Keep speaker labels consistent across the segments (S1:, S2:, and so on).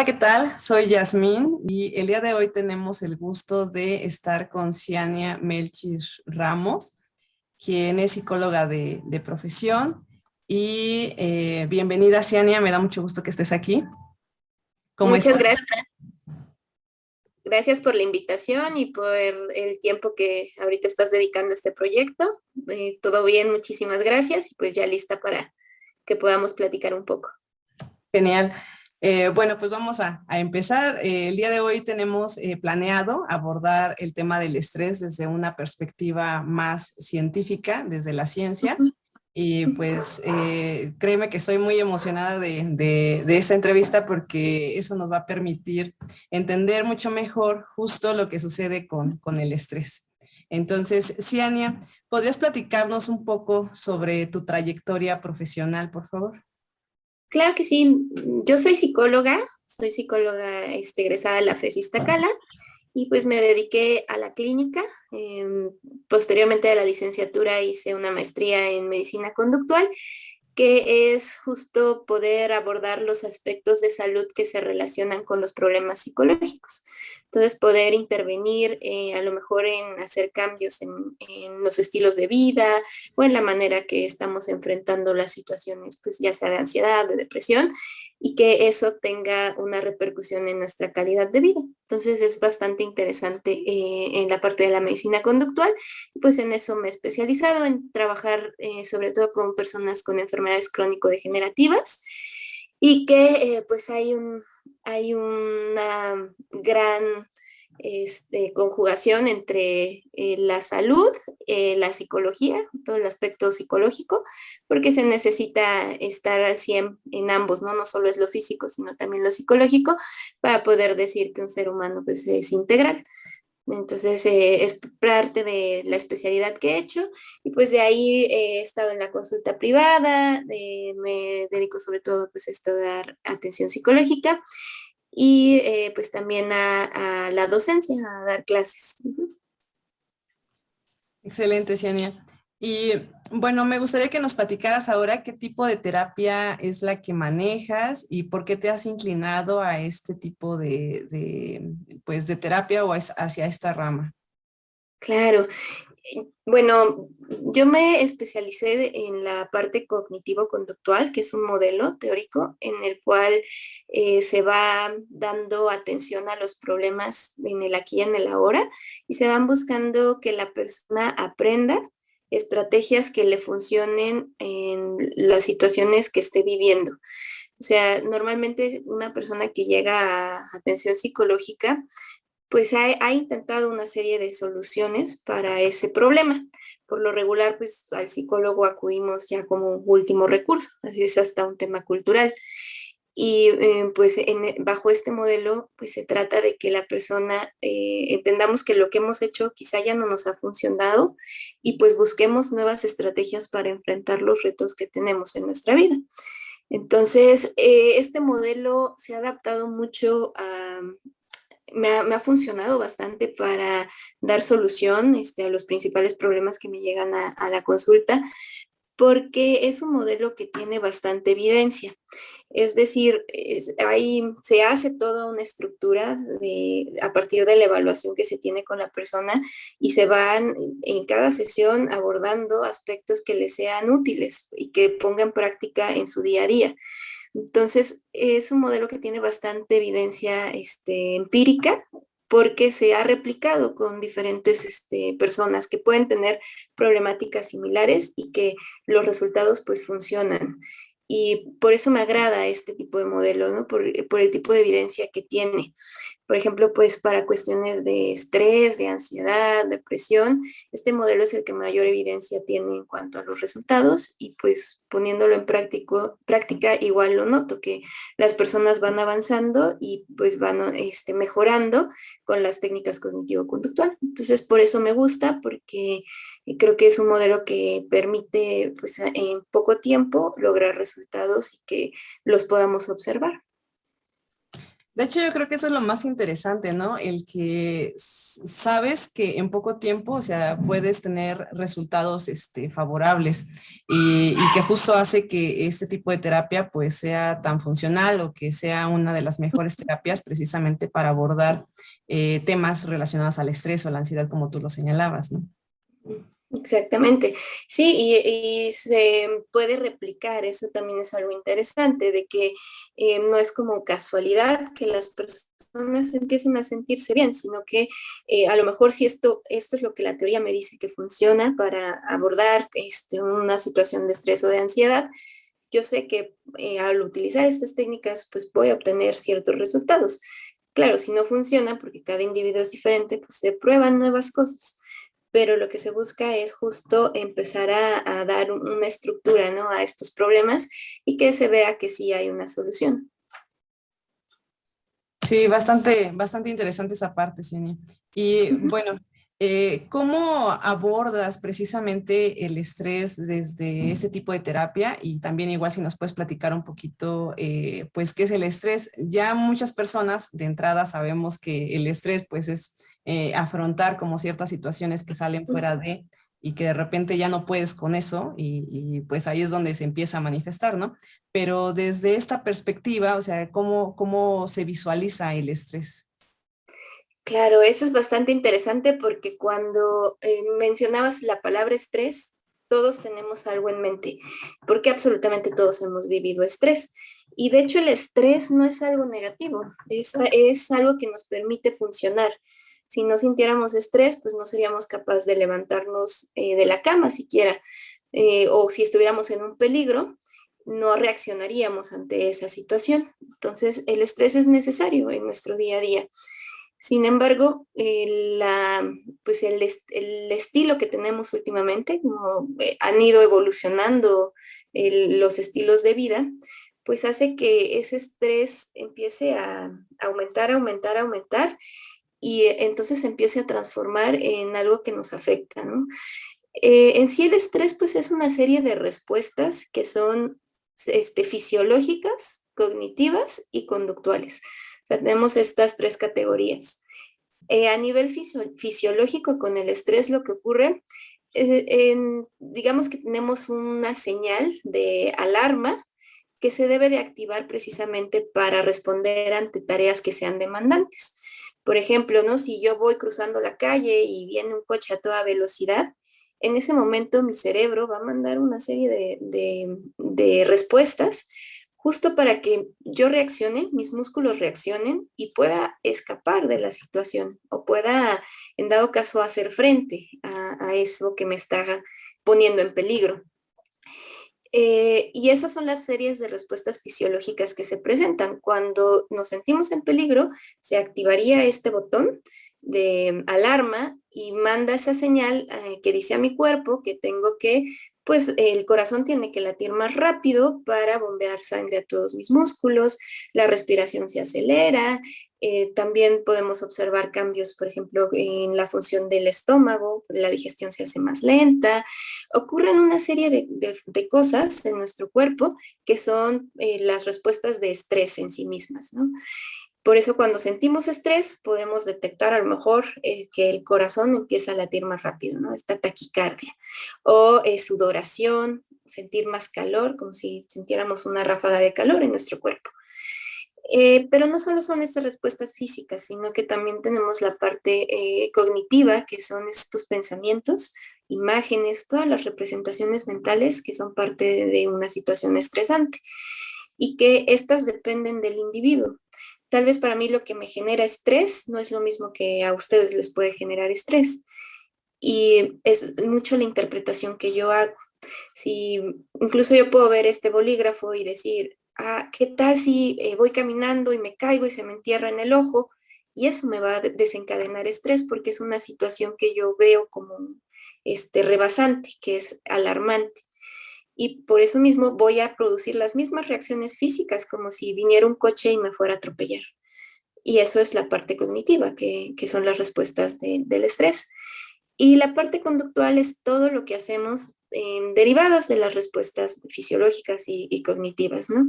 S1: ¿qué tal? Soy Yasmín y el día de hoy tenemos el gusto de estar con Ciania Melchis Ramos, quien es psicóloga de profesión. Y bienvenida, Ciania, me da mucho gusto que estés aquí. ¿Cómo
S2: Muchas
S1: estás?
S2: gracias. Gracias por la invitación y por el tiempo que ahorita estás dedicando a este proyecto. Todo bien, muchísimas gracias y pues ya lista para que podamos platicar un poco.
S1: Genial. Bueno, pues vamos a empezar. El día de hoy tenemos planeado abordar el tema del estrés desde una perspectiva más científica, desde la ciencia. Y pues créeme que estoy muy emocionada de esta entrevista porque eso nos va a permitir entender mucho mejor justo lo que sucede con el estrés. Entonces, Ciania, ¿podrías platicarnos un poco sobre tu trayectoria profesional, por favor?
S2: Claro que sí, yo soy psicóloga egresada de la FES Iztacala y pues me dediqué a la clínica. Posteriormente a la licenciatura hice una maestría en medicina conductual, que es justo poder abordar los aspectos de salud que se relacionan con los problemas psicológicos. Entonces, poder intervenir a lo mejor en hacer cambios en los estilos de vida o en la manera que estamos enfrentando las situaciones, pues ya sea de ansiedad, de depresión, y que eso tenga una repercusión en nuestra calidad de vida. Entonces es bastante interesante en la parte de la medicina conductual, pues en eso me he especializado, en trabajar sobre todo con personas con enfermedades crónico-degenerativas y que pues hay una gran conjugación entre la salud, la psicología, todo el aspecto psicológico, porque se necesita estar al 100 en ambos, ¿no? No solo es lo físico, sino también lo psicológico, para poder decir que un ser humano pues, es integral. Entonces es parte de la especialidad que he hecho y pues de ahí he estado en la consulta privada, me dedico sobre todo pues a esto de dar atención psicológica y pues también a la docencia, a dar clases. Ujú.
S1: Excelente, Ciania. Y bueno, me gustaría que nos platicaras ahora qué tipo de terapia es la que manejas y por qué te has inclinado a este tipo pues, de terapia o hacia esta rama.
S2: Claro. Bueno, yo me especialicé en la parte cognitivo-conductual, que es un modelo teórico en el cual se va dando atención a los problemas en el aquí y en el ahora y se van buscando que la persona aprenda estrategias que le funcionen en las situaciones que esté viviendo. O sea, normalmente una persona que llega a atención psicológica pues ha intentado una serie de soluciones para ese problema. Por lo regular, pues al psicólogo acudimos ya como último recurso, así es hasta un tema cultural. Y pues bajo este modelo, pues se trata de que la persona entendamos que lo que hemos hecho quizá ya no nos ha funcionado y pues busquemos nuevas estrategias para enfrentar los retos que tenemos en nuestra vida. Entonces, este modelo se ha adaptado mucho me ha funcionado bastante para dar solución a los principales problemas que me llegan a la consulta, porque es un modelo que tiene bastante evidencia. Es decir, ahí se hace toda una estructura a partir de la evaluación que se tiene con la persona y se van en cada sesión abordando aspectos que le sean útiles y que ponga en práctica en su día a día. Entonces, es un modelo que tiene bastante evidencia empírica porque se ha replicado con diferentes personas que pueden tener problemáticas similares y que los resultados pues funcionan. Y por eso me agrada este tipo de modelo, ¿no? Por el tipo de evidencia que tiene. Por ejemplo, pues para cuestiones de estrés, de ansiedad, depresión, este modelo es el que mayor evidencia tiene en cuanto a los resultados y pues poniéndolo en práctica igual lo noto, que las personas van avanzando y pues van mejorando con las técnicas cognitivo-conductual. Entonces, por eso me gusta, porque creo que es un modelo que permite pues en poco tiempo lograr resultados y que los podamos observar.
S1: De hecho, yo creo que eso es lo más interesante, ¿no? El que sabes que en poco tiempo, o sea, puedes tener resultados favorables y que justo hace que este tipo de terapia pues sea tan funcional o que sea una de las mejores terapias precisamente para abordar temas relacionados al estrés o a la ansiedad, como tú lo señalabas, ¿no?
S2: Exactamente. Sí, y se puede replicar, eso también es algo interesante, de que no es como casualidad que las personas empiecen a sentirse bien, sino que a lo mejor si esto es lo que la teoría me dice que funciona para abordar una situación de estrés o de ansiedad, yo sé que al utilizar estas técnicas pues voy a obtener ciertos resultados. Claro, si no funciona, porque cada individuo es diferente, pues se prueban nuevas cosas, pero lo que se busca es justo empezar a dar una estructura, ¿no?, a estos problemas y que se vea que sí hay una solución.
S1: Sí, bastante, bastante interesante esa parte, Cienia. Y bueno, ¿cómo abordas precisamente el estrés desde este tipo de terapia? Y también igual si nos puedes platicar un poquito, pues, ¿qué es el estrés? Ya muchas personas de entrada sabemos que el estrés, pues, es afrontar como ciertas situaciones que salen fuera de y que de repente ya no puedes con eso y pues ahí es donde se empieza a manifestar, ¿no? Pero desde esta perspectiva, o sea, ¿cómo se visualiza el estrés?
S2: Claro, eso es bastante interesante porque cuando mencionabas la palabra estrés, todos tenemos algo en mente, porque absolutamente todos hemos vivido estrés. Y de hecho el estrés no es algo negativo, es algo que nos permite funcionar. Si no sintiéramos estrés, pues no seríamos capaces de levantarnos de la cama siquiera, o si estuviéramos en un peligro, no reaccionaríamos ante esa situación. Entonces, el estrés es necesario en nuestro día a día. Sin embargo, pues el estilo que tenemos últimamente, como han ido evolucionando los estilos de vida, pues hace que ese estrés empiece a aumentar, aumentar, aumentar y entonces se empiece a transformar en algo que nos afecta, ¿no? En sí el estrés pues es una serie de respuestas que son fisiológicas, cognitivas y conductuales. O sea, tenemos estas tres categorías. A nivel fisiológico, con el estrés lo que ocurre, digamos que tenemos una señal de alarma que se debe de activar precisamente para responder ante tareas que sean demandantes. Por ejemplo, ¿no?, si yo voy cruzando la calle y viene un coche a toda velocidad, en ese momento mi cerebro va a mandar una serie de respuestas justo para que yo reaccione, mis músculos reaccionen y pueda escapar de la situación o pueda, en dado caso, hacer frente a eso que me está poniendo en peligro. Y esas son las series de respuestas fisiológicas que se presentan. Cuando nos sentimos en peligro, se activaría este botón de alarma y manda esa señal que dice a mi cuerpo que tengo que, pues el corazón tiene que latir más rápido para bombear sangre a todos mis músculos, la respiración se acelera, también podemos observar cambios, por ejemplo, en la función del estómago, la digestión se hace más lenta, ocurren una serie de cosas en nuestro cuerpo que son las respuestas de estrés en sí mismas, ¿no? Por eso cuando sentimos estrés podemos detectar a lo mejor que el corazón empieza a latir más rápido, ¿no? Esta taquicardia. O sudoración, sentir más calor, como si sintiéramos una ráfaga de calor en nuestro cuerpo. Pero no solo son estas respuestas físicas, sino que también tenemos la parte cognitiva, que son estos pensamientos, imágenes, todas las representaciones mentales que son parte de una situación estresante y que estas dependen del individuo. Tal vez para mí lo que me genera estrés no es lo mismo que a ustedes les puede generar estrés. Y es mucho la interpretación que yo hago. Si incluso yo puedo ver este bolígrafo y decir, ah, ¿qué tal si voy caminando y me caigo y se me entierra en el ojo? Y eso me va a desencadenar estrés porque es una situación que yo veo como rebasante, que es alarmante. Y por eso mismo voy a producir las mismas reacciones físicas como si viniera un coche y me fuera a atropellar. Y eso es la parte cognitiva, que son las respuestas del estrés. Y la parte conductual es todo lo que hacemos derivadas de las respuestas fisiológicas y cognitivas, ¿no?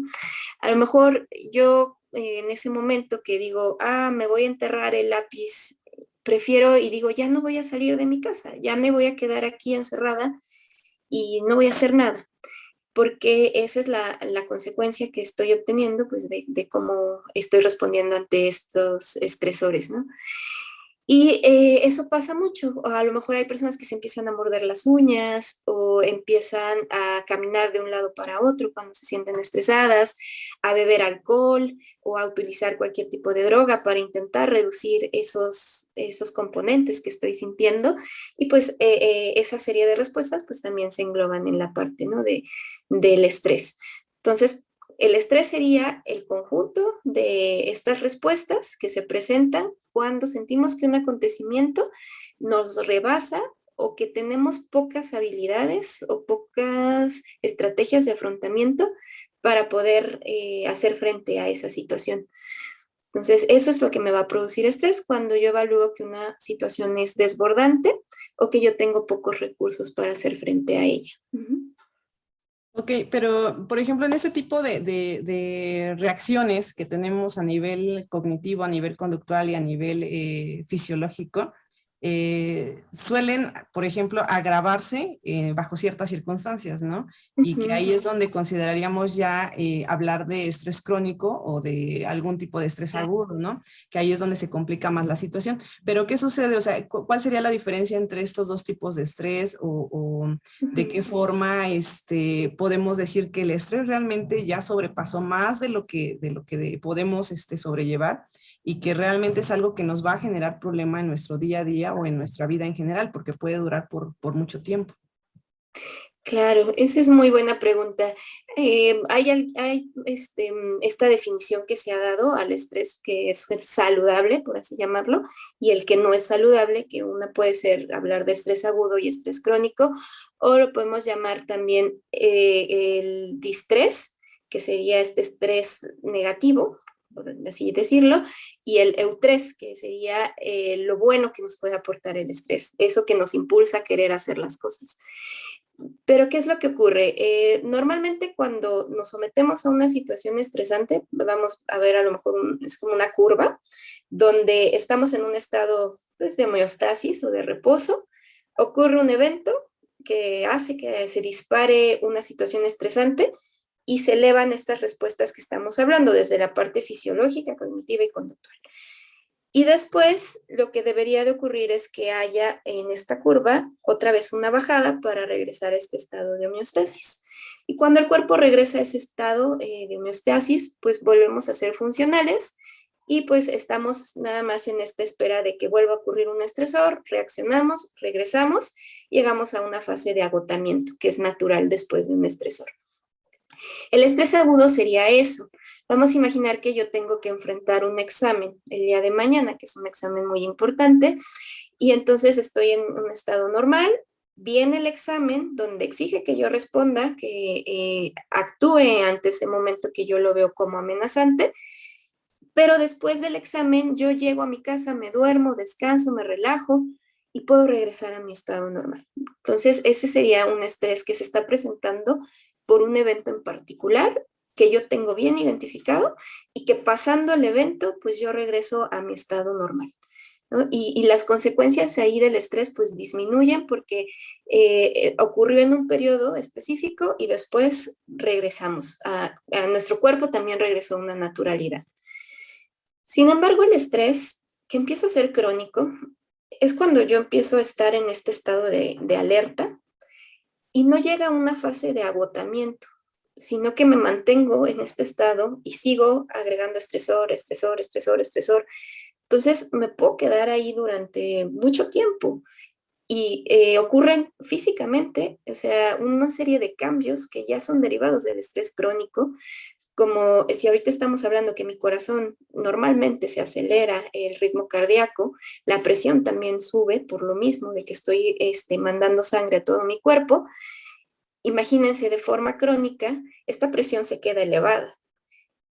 S2: A lo mejor yo en ese momento que digo, me voy a enterrar el lápiz, prefiero y digo, ya no voy a salir de mi casa, ya me voy a quedar aquí encerrada y no voy a hacer nada, porque esa es la consecuencia que estoy obteniendo, pues, de cómo estoy respondiendo ante estos estresores, ¿no? Y eso pasa mucho. A lo mejor hay personas que se empiezan a morder las uñas o empiezan a caminar de un lado para otro cuando se sienten estresadas, a beber alcohol o a utilizar cualquier tipo de droga para intentar reducir esos componentes que estoy sintiendo. Y pues esa serie de respuestas pues también se engloban en la parte, ¿no? Del estrés. Entonces, el estrés sería el conjunto de estas respuestas que se presentan cuando sentimos que un acontecimiento nos rebasa o que tenemos pocas habilidades o pocas estrategias de afrontamiento para poder hacer frente a esa situación. Entonces, eso es lo que me va a producir estrés cuando yo evalúo que una situación es desbordante o que yo tengo pocos recursos para hacer frente a ella.
S1: Ok, pero por ejemplo, en este tipo de reacciones que tenemos a nivel cognitivo, a nivel conductual y a nivel fisiológico, suelen, por ejemplo, agravarse bajo ciertas circunstancias, ¿no? Y que ahí es donde consideraríamos ya hablar de estrés crónico o de algún tipo de estrés agudo, ¿no? Que ahí es donde se complica más la situación. Pero ¿qué sucede? O sea, ¿cuál sería la diferencia entre estos dos tipos de estrés o de qué forma podemos decir que el estrés realmente ya sobrepasó más de lo que podemos sobrellevar y que realmente es algo que nos va a generar problema en nuestro día a día o en nuestra vida en general, porque puede durar por mucho tiempo?
S2: Claro, esa es muy buena pregunta. Esta definición que se ha dado al estrés que es saludable, por así llamarlo, y el que no es saludable, que una puede ser hablar de estrés agudo y estrés crónico, o lo podemos llamar también el distrés, que sería este estrés negativo, por así decirlo, y el eustrés, que sería lo bueno que nos puede aportar el estrés, eso que nos impulsa a querer hacer las cosas. Pero, ¿qué es lo que ocurre? Normalmente cuando nos sometemos a una situación estresante, vamos a ver a lo mejor es como una curva, donde estamos en un estado pues, de homeostasis o de reposo, ocurre un evento que hace que se dispare una situación estresante y se elevan estas respuestas que estamos hablando, desde la parte fisiológica, cognitiva y conductual. Y después lo que debería de ocurrir es que haya en esta curva otra vez una bajada para regresar a este estado de homeostasis. Y cuando el cuerpo regresa a ese estado de homeostasis, pues volvemos a ser funcionales y pues estamos nada más en esta espera de que vuelva a ocurrir un estresor, reaccionamos, regresamos, llegamos a una fase de agotamiento que es natural después de un estresor. El estrés agudo sería eso. Vamos a imaginar que yo tengo que enfrentar un examen el día de mañana, que es un examen muy importante, y entonces estoy en un estado normal. Viene el examen donde exige que yo responda, que actúe ante ese momento que yo lo veo como amenazante, pero después del examen yo llego a mi casa, me duermo, descanso, me relajo y puedo regresar a mi estado normal. Entonces, ese sería un estrés que se está presentando por un evento en particular que yo tengo bien identificado y que pasando el evento, pues yo regreso a mi estado normal, ¿no? Y las consecuencias ahí del estrés pues disminuyen porque ocurrió en un periodo específico y después regresamos a nuestro cuerpo también regresó a una naturalidad. Sin embargo, el estrés que empieza a ser crónico es cuando yo empiezo a estar en este estado de alerta y no llega a una fase de agotamiento, sino que me mantengo en este estado y sigo agregando estresor, estresor, estresor, estresor. Entonces me puedo quedar ahí durante mucho tiempo y ocurren físicamente, o sea, una serie de cambios que ya son derivados del estrés crónico, como si ahorita estamos hablando que mi corazón normalmente se acelera, el ritmo cardíaco, la presión también sube por lo mismo de que estoy mandando sangre a todo mi cuerpo. Imagínense de forma crónica, esta presión se queda elevada.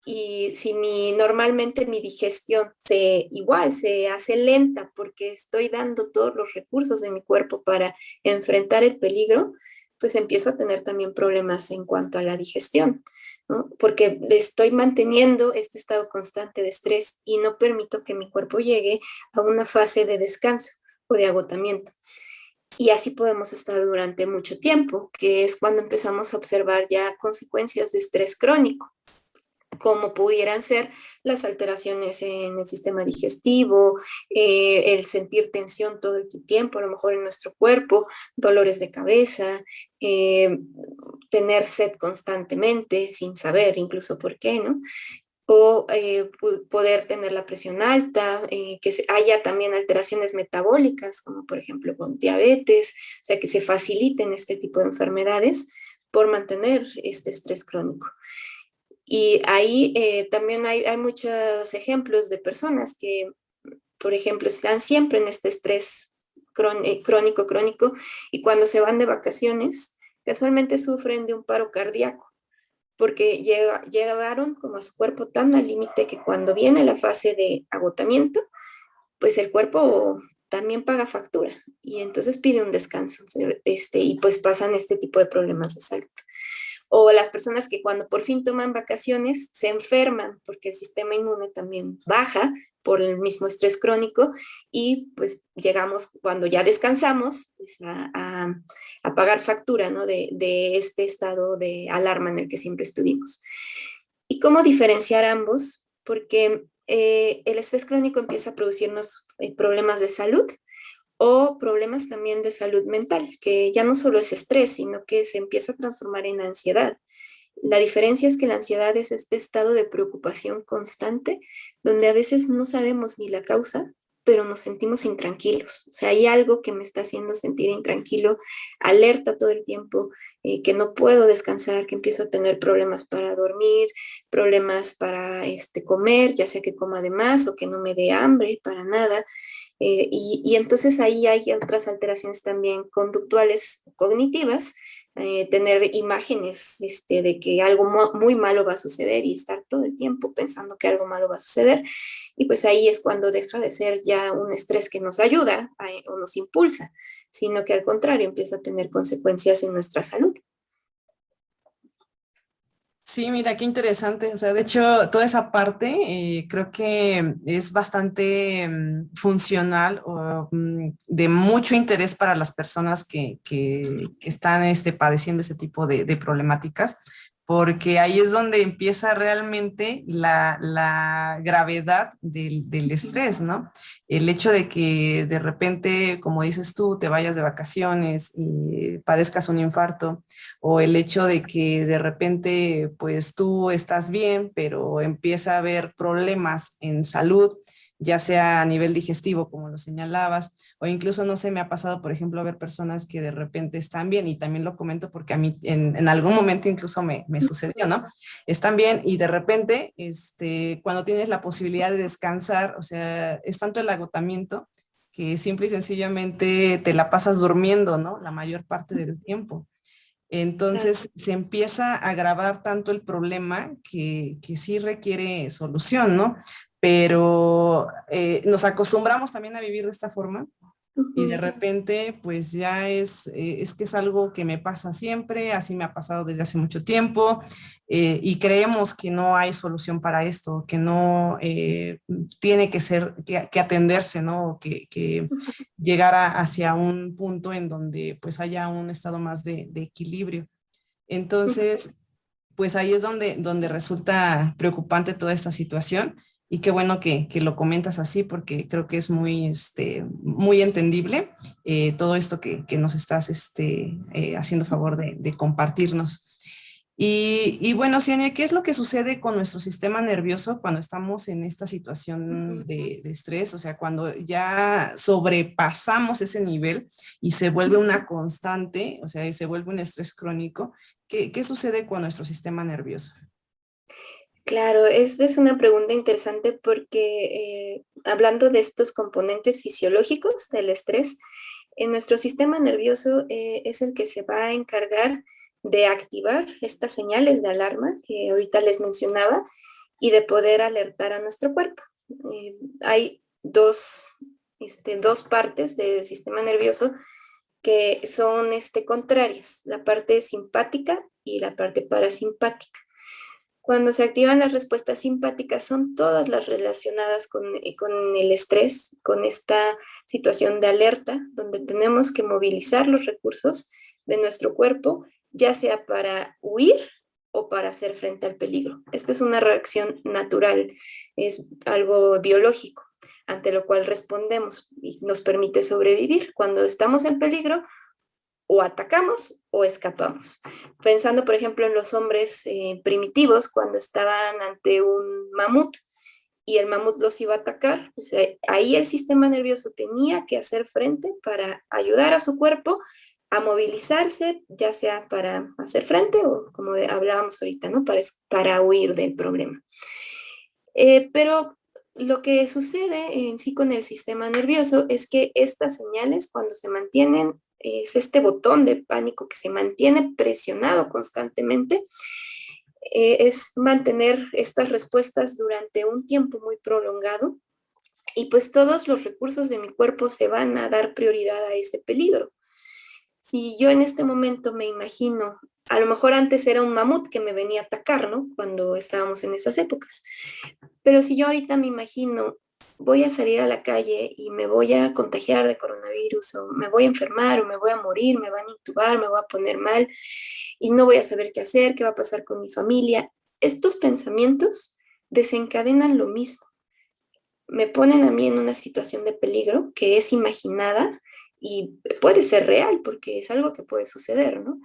S2: Y si normalmente mi digestión igual se hace lenta porque estoy dando todos los recursos de mi cuerpo para enfrentar el peligro, pues empiezo a tener también problemas en cuanto a la digestión, ¿no? Porque le estoy manteniendo este estado constante de estrés y no permito que mi cuerpo llegue a una fase de descanso o de agotamiento. Y así podemos estar durante mucho tiempo, que es cuando empezamos a observar ya consecuencias de estrés crónico, como pudieran ser las alteraciones en el sistema digestivo, el sentir tensión todo el tiempo, a lo mejor en nuestro cuerpo, dolores de cabeza, tener sed constantemente sin saber incluso por qué, ¿no? O poder tener la presión alta, que haya también alteraciones metabólicas, como por ejemplo con diabetes, o sea, que se faciliten este tipo de enfermedades por mantener este estrés crónico. Y ahí también hay muchos ejemplos de personas que, por ejemplo, están siempre en este estrés crónico, crónico, y cuando se van de vacaciones, casualmente sufren de un paro cardíaco porque llegaron como a su cuerpo tan al límite que cuando viene la fase de agotamiento, pues el cuerpo también paga factura y entonces pide un descanso, y pues pasan este tipo de problemas de salud. O las personas que cuando por fin toman vacaciones se enferman porque el sistema inmune también baja por el mismo estrés crónico y pues llegamos cuando ya descansamos pues, a pagar factura, ¿no? de este estado de alarma en el que siempre estuvimos. ¿Y cómo diferenciar ambos? Porque el estrés crónico empieza a producirnos problemas de salud o problemas también de salud mental, que ya no solo es estrés, sino que se empieza a transformar en ansiedad. La diferencia es que la ansiedad es este estado de preocupación constante, donde a veces no sabemos ni la causa, pero nos sentimos intranquilos. O sea, hay algo que me está haciendo sentir intranquilo, alerta todo el tiempo, que no puedo descansar, que empiezo a tener problemas para dormir, problemas para comer, ya sea que coma de más o que no me dé hambre para nada. Y entonces ahí hay otras alteraciones también conductuales, cognitivas, tener imágenes de que algo muy malo va a suceder y estar todo el tiempo pensando que algo malo va a suceder. Y pues ahí es cuando deja de ser ya un estrés que nos ayuda o nos impulsa, sino que al contrario empieza a tener consecuencias en nuestra salud.
S1: Sí, mira, qué interesante. O sea, de hecho, toda esa parte creo que es bastante funcional o de mucho interés para las personas que están padeciendo ese tipo de problemáticas, porque ahí es donde empieza realmente la gravedad del estrés, ¿no? El hecho de que de repente, como dices tú, te vayas de vacaciones y padezcas un infarto, o el hecho de que de repente pues tú estás bien, pero empieza a haber problemas en salud, ya sea a nivel digestivo, como lo señalabas, o incluso, no sé, me ha pasado, por ejemplo, ver personas que de repente están bien, y también lo comento porque a mí en algún momento incluso me sucedió, ¿no? Están bien y de repente, cuando tienes la posibilidad de descansar, o sea, es tanto el agotamiento que simple y sencillamente te la pasas durmiendo, ¿no? La mayor parte del tiempo. Entonces se empieza a agravar tanto el problema que sí requiere solución, ¿no? Pero nos acostumbramos también a vivir de esta forma y de repente pues ya es que es algo que me pasa siempre, así me ha pasado desde hace mucho tiempo, y creemos que no hay solución para esto, que no tiene que ser, que atenderse, ¿no? Que llegar hacia un punto en donde pues haya un estado más de equilibrio. Entonces, pues ahí es donde resulta preocupante toda esta situación, y qué bueno que lo comentas así porque creo que es muy, muy entendible todo esto que nos estás haciendo favor de compartirnos. Y bueno, Ciania, ¿qué es lo que sucede con nuestro sistema nervioso cuando estamos en esta situación de estrés? O sea, cuando ya sobrepasamos ese nivel y se vuelve una constante, o sea, y se vuelve un estrés crónico. ¿Qué sucede con nuestro sistema nervioso?
S2: Claro, esta es una pregunta interesante porque hablando de estos componentes fisiológicos del estrés, en nuestro sistema nervioso es el que se va a encargar de activar estas señales de alarma que ahorita les mencionaba y de poder alertar a nuestro cuerpo. Hay dos partes del sistema nervioso que son contrarias, la parte simpática y la parte parasimpática. Cuando se activan las respuestas simpáticas son todas las relacionadas con el estrés, con esta situación de alerta, donde tenemos que movilizar los recursos de nuestro cuerpo, ya sea para huir o para hacer frente al peligro. Esto es una reacción natural, es algo biológico, ante lo cual respondemos y nos permite sobrevivir. Cuando estamos en peligro, o atacamos o escapamos. Pensando, por ejemplo, en los hombres primitivos, cuando estaban ante un mamut y el mamut los iba a atacar, pues, ahí el sistema nervioso tenía que hacer frente para ayudar a su cuerpo a movilizarse, ya sea para hacer frente o, como hablábamos ahorita, ¿no? Para huir del problema. Pero lo que sucede en sí con el sistema nervioso es que estas señales, cuando se mantienen, es este botón de pánico que se mantiene presionado constantemente, es mantener estas respuestas durante un tiempo muy prolongado y pues todos los recursos de mi cuerpo se van a dar prioridad a ese peligro. Si yo en este momento me imagino, a lo mejor antes era un mamut que me venía a atacar, ¿no? Cuando estábamos en esas épocas. Pero si yo ahorita me imagino, voy a salir a la calle y me voy a contagiar de coronavirus, o me voy a enfermar, o me voy a morir, me van a intubar, me voy a poner mal, y no voy a saber qué hacer, qué va a pasar con mi familia. Estos pensamientos desencadenan lo mismo. Me ponen a mí en una situación de peligro que es imaginada y puede ser real porque es algo que puede suceder, ¿no?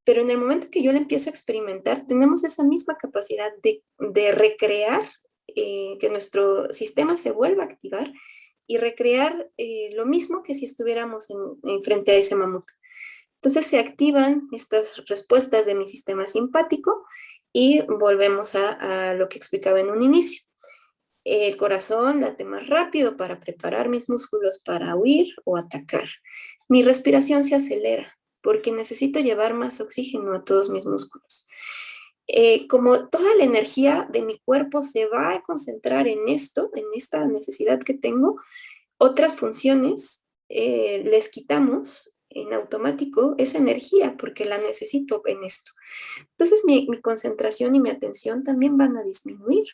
S2: Pero en el momento que yo la empiezo a experimentar, tenemos esa misma capacidad de recrear, que nuestro sistema se vuelva a activar y recrear lo mismo que si estuviéramos en frente a ese mamut. Entonces se activan estas respuestas de mi sistema simpático y volvemos a lo que explicaba en un inicio. El corazón late más rápido para preparar mis músculos para huir o atacar. Mi respiración se acelera porque necesito llevar más oxígeno a todos mis músculos. Como toda la energía de mi cuerpo se va a concentrar en esto, en esta necesidad que tengo, otras funciones les quitamos en automático esa energía porque la necesito en esto. Entonces mi concentración y mi atención también van a disminuir.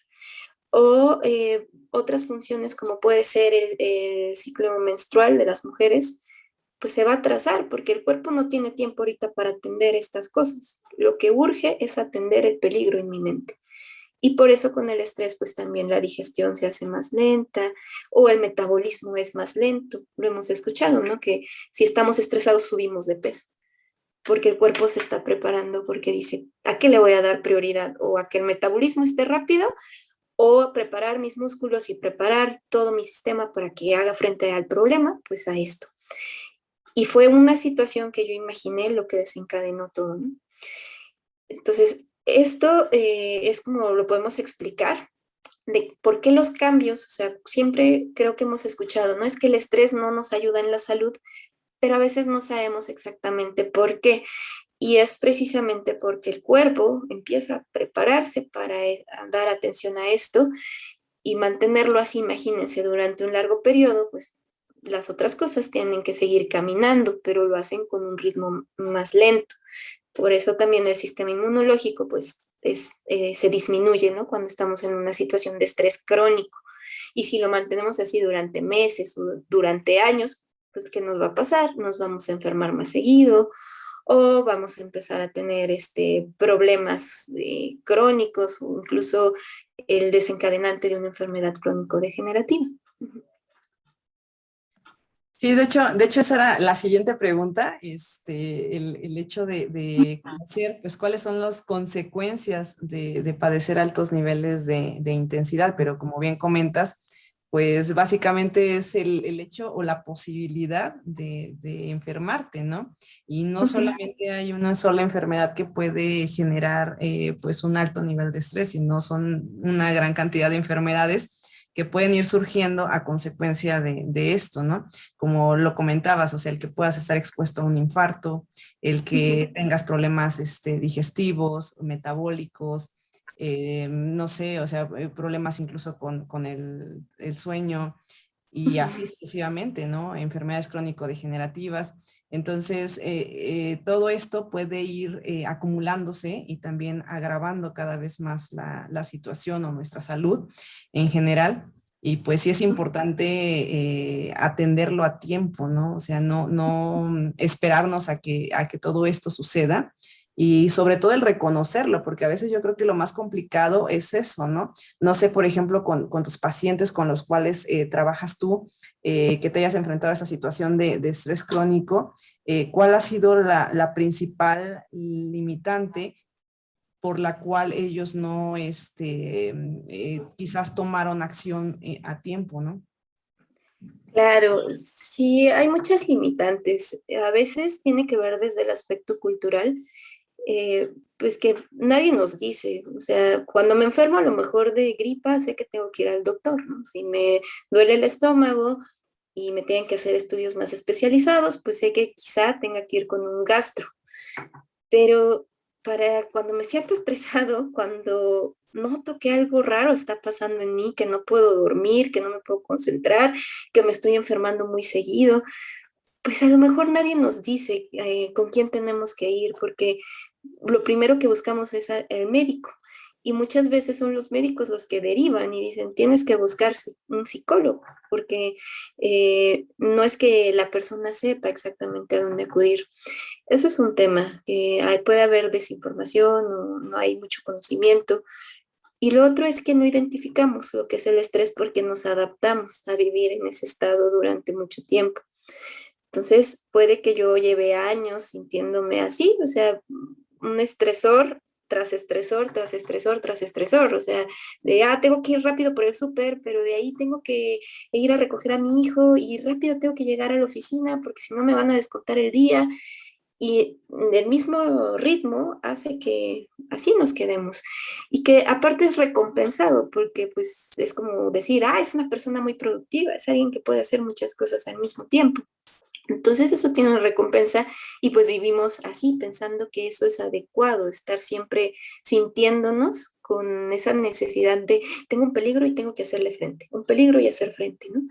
S2: O otras funciones como puede ser el ciclo menstrual de las mujeres, pues se va a atrasar porque el cuerpo no tiene tiempo ahorita para atender estas cosas. Lo que urge es atender el peligro inminente. Y por eso con el estrés, pues también la digestión se hace más lenta o el metabolismo es más lento. Lo hemos escuchado, ¿no? Que si estamos estresados subimos de peso porque el cuerpo se está preparando porque dice, ¿a qué le voy a dar prioridad? O a que el metabolismo esté rápido o preparar mis músculos y preparar todo mi sistema para que haga frente al problema, pues a esto. Y fue una situación que yo imaginé lo que desencadenó todo, ¿no? Entonces, esto es como lo podemos explicar de por qué los cambios, o sea, siempre creo que hemos escuchado, ¿no? Es que el estrés no nos ayuda en la salud, pero a veces no sabemos exactamente por qué. Y es precisamente porque el cuerpo empieza a prepararse para dar atención a esto y mantenerlo así, imagínense, durante un largo periodo, pues las otras cosas tienen que seguir caminando, pero lo hacen con un ritmo más lento. Por eso también el sistema inmunológico pues se disminuye, ¿no? Cuando estamos en una situación de estrés crónico. Y si lo mantenemos así durante meses o durante años, pues ¿qué nos va a pasar? Nos vamos a enfermar más seguido o vamos a empezar a tener problemas crónicos o incluso el desencadenante de una enfermedad crónico-degenerativa.
S1: Sí, de hecho esa era la siguiente pregunta, el hecho de conocer pues, cuáles son las consecuencias de padecer altos niveles de intensidad, pero como bien comentas, pues básicamente es el hecho o la posibilidad de enfermarte, ¿no? Y no solamente hay una sola enfermedad que puede generar pues un alto nivel de estrés, sino son una gran cantidad de enfermedades que pueden ir surgiendo a consecuencia de esto, ¿no? Como lo comentabas, o sea, el que puedas estar expuesto a un infarto, el que tengas problemas digestivos, metabólicos, no sé, o sea, problemas incluso con el sueño, y así sucesivamente, ¿no? Enfermedades crónico-degenerativas. Entonces, todo esto puede ir acumulándose y también agravando cada vez más la situación o nuestra salud en general. Y pues sí es importante atenderlo a tiempo, ¿no? O sea, no esperarnos a que todo esto suceda y sobre todo el reconocerlo, porque a veces yo creo que lo más complicado es eso, ¿no? No sé, por ejemplo, con tus pacientes con los cuales trabajas tú, que te hayas enfrentado a esa situación de estrés crónico, ¿cuál ha sido la principal limitante por la cual ellos no, quizás tomaron acción a tiempo, ¿no?
S2: Claro, sí, hay muchas limitantes. A veces tiene que ver desde el aspecto cultural, pues que nadie nos dice. O sea, cuando me enfermo a lo mejor de gripa, sé que tengo que ir al doctor, ¿no? Si me duele el estómago y me tienen que hacer estudios más especializados, pues sé que quizá tenga que ir con un gastro. Pero para cuando me siento estresado, cuando noto que algo raro está pasando en mí, que no puedo dormir, que no me puedo concentrar, que me estoy enfermando muy seguido, pues a lo mejor nadie nos dice con quién tenemos que ir, porque lo primero que buscamos es el médico. Y muchas veces son los médicos los que derivan y dicen, tienes que buscar un psicólogo, porque no es que la persona sepa exactamente a dónde acudir. Eso es un tema, que puede haber desinformación o no hay mucho conocimiento. Y lo otro es que no identificamos lo que es el estrés porque nos adaptamos a vivir en ese estado durante mucho tiempo. Entonces, puede que yo lleve años sintiéndome así, o sea, un estresor tras estresor, tras estresor, tras estresor, o sea, tengo que ir rápido por el súper, pero de ahí tengo que ir a recoger a mi hijo y rápido tengo que llegar a la oficina porque si no me van a descontar el día. Y el mismo ritmo hace que así nos quedemos. Y que aparte es recompensado, porque pues es como decir, es una persona muy productiva, es alguien que puede hacer muchas cosas al mismo tiempo. Entonces eso tiene una recompensa y pues vivimos así, pensando que eso es adecuado, estar siempre sintiéndonos con esa necesidad de, tengo un peligro y tengo que hacerle frente, un peligro y hacer frente, ¿no?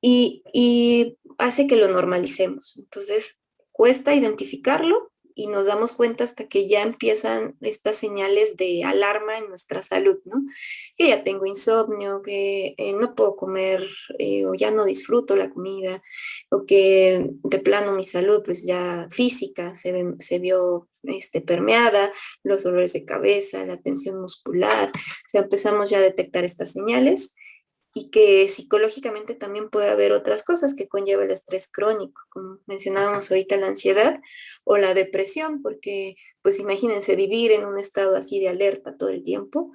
S2: Y hace que lo normalicemos. Entonces cuesta identificarlo y nos damos cuenta hasta que ya empiezan estas señales de alarma en nuestra salud, ¿no? Que ya tengo insomnio, que no puedo comer o ya no disfruto la comida, o que de plano mi salud pues ya física se vio permeada, los dolores de cabeza, la tensión muscular, o sea, empezamos ya a detectar estas señales y que psicológicamente también puede haber otras cosas que conlleva el estrés crónico, como mencionábamos ahorita la ansiedad o la depresión, porque pues imagínense vivir en un estado así de alerta todo el tiempo,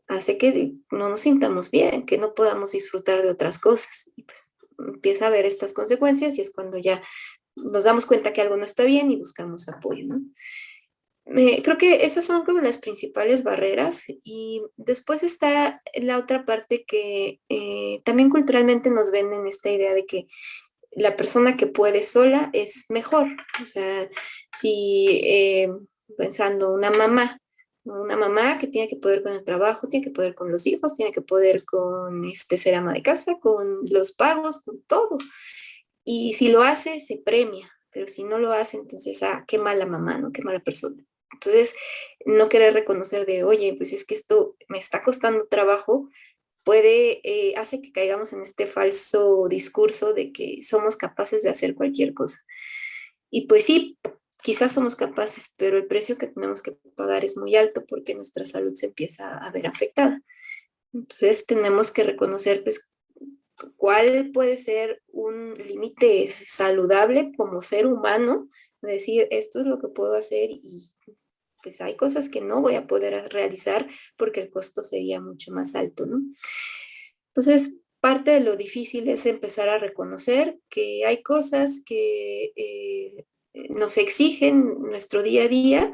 S2: hace que no nos sintamos bien, que no podamos disfrutar de otras cosas. Y pues empieza a haber estas consecuencias y es cuando ya nos damos cuenta que algo no está bien y buscamos apoyo, ¿no? Creo que esas son como las principales barreras y después está la otra parte que también culturalmente nos venden esta idea de que la persona que puede sola es mejor. O sea, si pensando una mamá que tiene que poder con el trabajo, tiene que poder con los hijos, tiene que poder con ser ama de casa, con los pagos, con todo. Y si lo hace, se premia, pero si no lo hace, entonces, qué mala mamá, ¿no? Qué mala persona. Entonces, no querer reconocer de, oye, pues es que esto me está costando trabajo, hace que caigamos en este falso discurso de que somos capaces de hacer cualquier cosa. Y pues sí, quizás somos capaces, pero el precio que tenemos que pagar es muy alto porque nuestra salud se empieza a ver afectada. Entonces, tenemos que reconocer, pues, cuál puede ser un límite saludable como ser humano, decir, esto es lo que puedo hacer y pues hay cosas que no voy a poder realizar porque el costo sería mucho más alto, ¿no? Entonces, parte de lo difícil es empezar a reconocer que hay cosas que nos exigen nuestro día a día,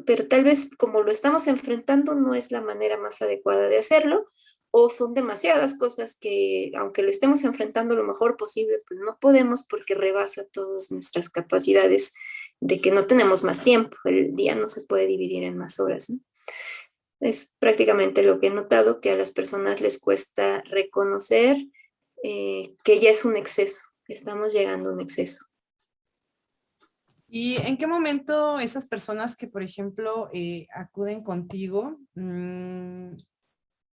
S2: pero tal vez como lo estamos enfrentando no es la manera más adecuada de hacerlo, o son demasiadas cosas que, aunque lo estemos enfrentando lo mejor posible, pues no podemos porque rebasa todas nuestras capacidades de que no tenemos más tiempo, el día no se puede dividir en más horas, ¿no? Es prácticamente lo que he notado, que a las personas les cuesta reconocer que ya es un exceso, estamos llegando a un exceso.
S1: ¿Y en qué momento esas personas que, por ejemplo, acuden contigo,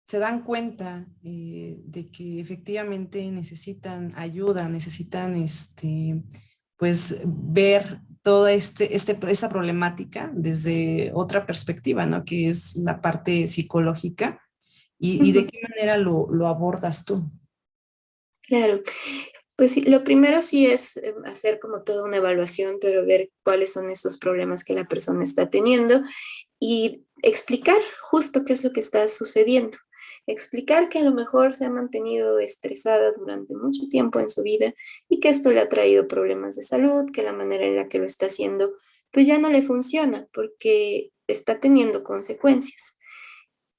S1: se dan cuenta de que efectivamente necesitan ayuda, necesitan pues ver toda esta problemática desde otra perspectiva, ¿no? Que es la parte psicológica y de
S2: Ujú,
S1: qué manera lo abordas tú?
S2: claro. Pues sí, lo primero sí es hacer como toda una evaluación, pero ver cuáles son esos problemas que la persona está teniendo y explicar justo qué es lo que está sucediendo. Explicar que a lo mejor se ha mantenido estresada durante mucho tiempo en su vida y que esto le ha traído problemas de salud, que la manera en la que lo está haciendo pues ya no le funciona porque está teniendo consecuencias.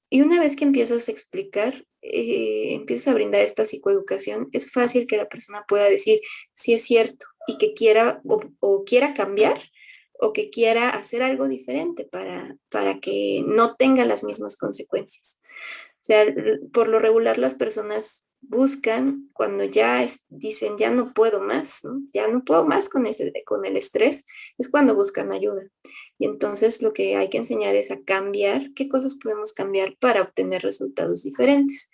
S2: Y una vez que empiezas a explicar, empiezas a brindar esta psicoeducación, es fácil que la persona pueda decir si es cierto y que quiera o quiera cambiar o que quiera hacer algo diferente para que no tenga las mismas consecuencias. O sea, por lo regular las personas buscan cuando ya dicen ya no puedo más, ¿no? Ya no puedo más con el estrés, es cuando buscan ayuda. Y entonces lo que hay que enseñar es a cambiar, qué cosas podemos cambiar para obtener resultados diferentes.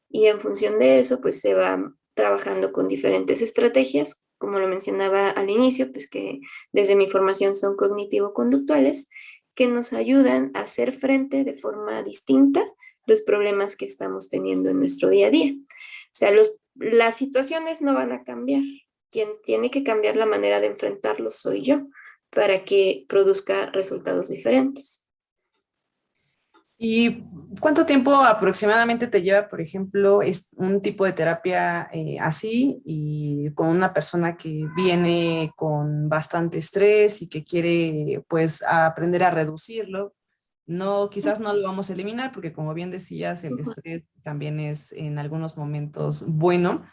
S2: Y en función de eso, pues se va trabajando con diferentes estrategias, como lo mencionaba al inicio, pues que desde mi formación son cognitivo-conductuales, que nos ayudan a hacer frente de forma distinta los problemas que estamos teniendo en nuestro día a día. O sea, las situaciones no van a cambiar. Quien tiene que cambiar la manera de enfrentarlos soy yo para que produzca resultados diferentes.
S1: ¿Y cuánto tiempo aproximadamente te lleva, por ejemplo, un tipo de terapia así y con una persona que viene con bastante estrés y que quiere, pues, aprender a reducirlo? No, quizás no lo vamos a eliminar porque, como bien decías, el estrés también es en algunos momentos bueno.